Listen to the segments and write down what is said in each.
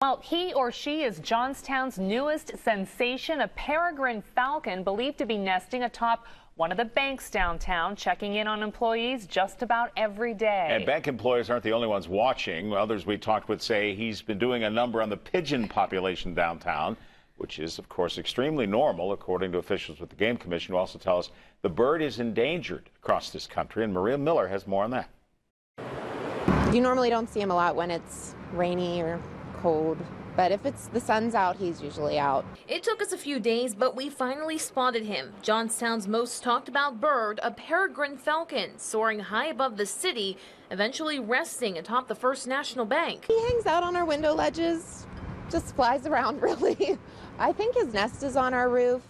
Well, he or she is Johnstown's newest sensation, a peregrine falcon believed to be nesting atop one of the banks downtown, checking in on employees just about every day. And bank employees aren't the only ones watching. Others we talked with say he's been doing a number on the pigeon population downtown, which is, of course, extremely normal, according to officials with the Game Commission, who also tell us the bird is endangered across this country. And Maria Miller has more on that. You normally don't see him a lot when it's rainy or cold, but if the sun's out, he's usually out. It took us a few days, but we finally spotted him. Johnstown's most talked about bird, a peregrine falcon, soaring high above the city, eventually resting atop the First National Bank. He hangs out on our window ledges, just flies around really. I think his nest is on our roof.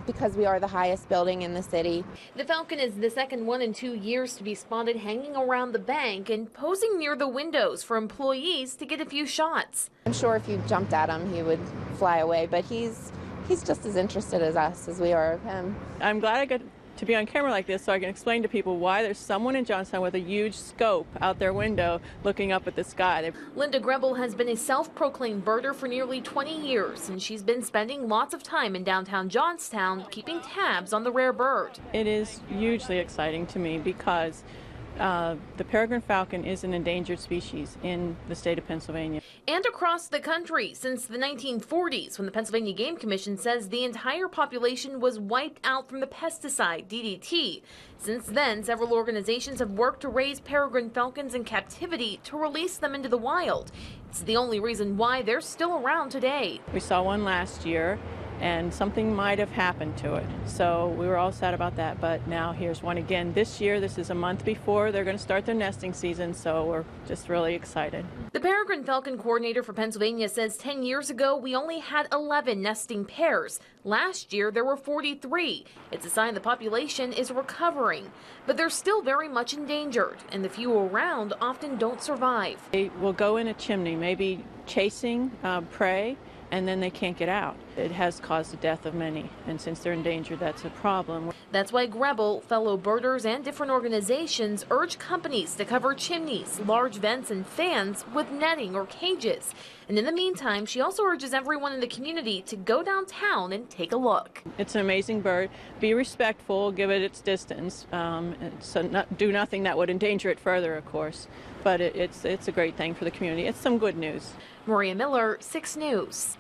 Because we are the highest building in the city. The falcon is the second one in 2 years to be spotted hanging around the bank and posing near the windows for employees to get a few shots. I'm sure if you jumped at him, he would fly away, but he's just as interested as us as we are of him. I'm glad I got to be on camera like this so I can explain to people why there's someone in Johnstown with a huge scope out their window looking up at the sky. Linda Grebel has been a self-proclaimed birder for nearly 20 years, and she's been spending lots of time in downtown Johnstown keeping tabs on the rare bird. It is hugely exciting to me because the peregrine falcon is an endangered species in the state of Pennsylvania. And across the country since the 1940s, when the Pennsylvania Game Commission says the entire population was wiped out from the pesticide DDT. Since then, several organizations have worked to raise peregrine falcons in captivity to release them into the wild. It's the only reason why they're still around today. We saw one last year, and something might have happened to it. So we were all sad about that, but now here's one again this year. This is a month before they're going to start their nesting season, so we're just really excited. The peregrine falcon coordinator for Pennsylvania says 10 years ago we only had 11 nesting pairs. Last year there were 43. It's a sign the population is recovering, but they're still very much endangered, and the few around often don't survive. They will go in a chimney, maybe chasing prey, and then they can't get out. It has caused the death of many, and since they're endangered, that's a problem. That's why Grebel, fellow birders, and different organizations urge companies to cover chimneys, large vents, and fans with netting or cages. And in the meantime, she also urges everyone in the community to go downtown and take a look. It's an amazing bird. Be respectful, give it its distance, do nothing that would endanger it further, of course. But it's a great thing for the community. It's some good news. Maria Miller, 6 News.